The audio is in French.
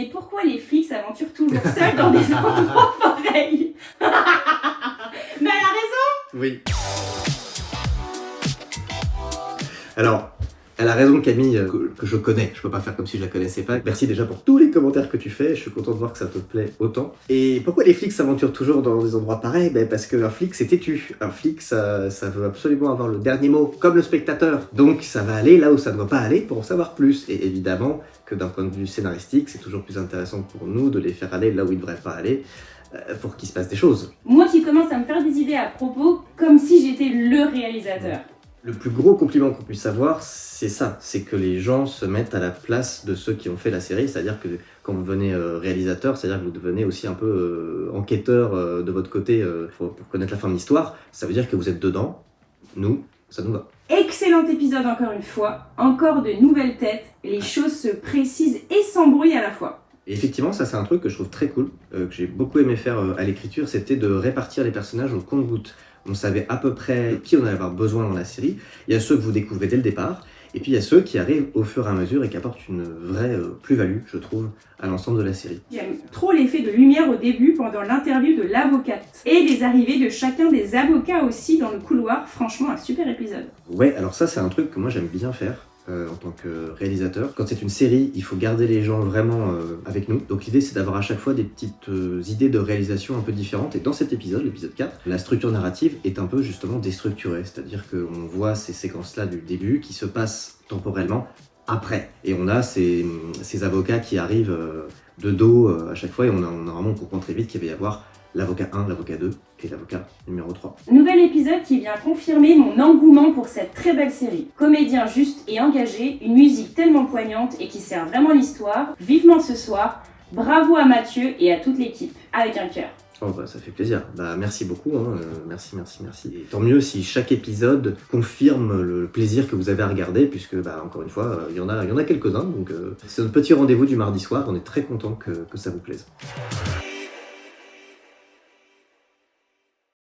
Et pourquoi les flics s'aventurent toujours seuls dans des endroits pareils? Mais elle a raison! Oui. Alors, elle a raison Camille, que je connais, je peux pas faire comme si je la connaissais pas. Merci déjà pour tous les commentaires que tu fais, je suis content de voir que ça te plaît autant. Et pourquoi les flics s'aventurent toujours dans des endroits pareils? Parce qu'un flic c'est têtu, un flic ça veut absolument avoir le dernier mot, comme le spectateur. Donc ça va aller là où ça ne doit pas aller pour en savoir plus. Et évidemment que d'un point de vue scénaristique, c'est toujours plus intéressant pour nous de les faire aller là où ils ne devraient pas aller, pour qu'il se passe des choses. Moi qui commence à me faire des idées à propos, comme si j'étais le réalisateur. Le plus gros compliment qu'on puisse avoir, c'est ça, c'est que les gens se mettent à la place de ceux qui ont fait la série, c'est-à-dire que quand vous devenez réalisateur, c'est-à-dire que vous devenez aussi un peu enquêteur de votre côté pour connaître la fin de l'histoire, ça veut dire que vous êtes dedans, nous, ça nous va. Excellent épisode encore une fois, encore de nouvelles têtes, les choses se précisent et s'embrouillent à la fois. Et effectivement, ça c'est un truc que je trouve très cool, que j'ai beaucoup aimé faire à l'écriture, c'était de répartir les personnages au compte-gouttes. On savait à peu près qui on allait avoir besoin dans la série. Il y a ceux que vous découvrez dès le départ, et puis il y a ceux qui arrivent au fur et à mesure et qui apportent une vraie plus-value, je trouve, à l'ensemble de la série. J'aime trop l'effet de lumière au début pendant l'interview de l'avocate. Et les arrivées de chacun des avocats aussi dans le couloir, franchement un super épisode. Ouais, alors ça c'est un truc que moi j'aime bien faire. En tant que réalisateur. Quand c'est une série, il faut garder les gens vraiment avec nous. Donc l'idée c'est d'avoir à chaque fois des petites idées de réalisation un peu différentes. Et dans cet épisode, l'épisode 4, la structure narrative est un peu justement déstructurée. C'est-à-dire qu'on voit ces séquences-là du début qui se passent temporellement après. Et on a ces avocats qui arrivent de dos à chaque fois. Et on a vraiment, on comprend très vite qu'il va y avoir l'avocat 1, l'avocat 2 et l'avocat numéro 3. Nouvel épisode qui vient confirmer mon engouement pour cette très belle série. Comédien juste et engagé, une musique tellement poignante et qui sert vraiment l'histoire. Vivement ce soir, bravo à Mathieu et à toute l'équipe, avec un cœur. Oh bah ça fait plaisir, bah merci beaucoup, hein. Merci. Et tant mieux si chaque épisode confirme le plaisir que vous avez à regarder, puisque bah encore une fois, il y en a quelques-uns, donc c'est notre petit rendez-vous du mardi soir, on est très content que ça vous plaise.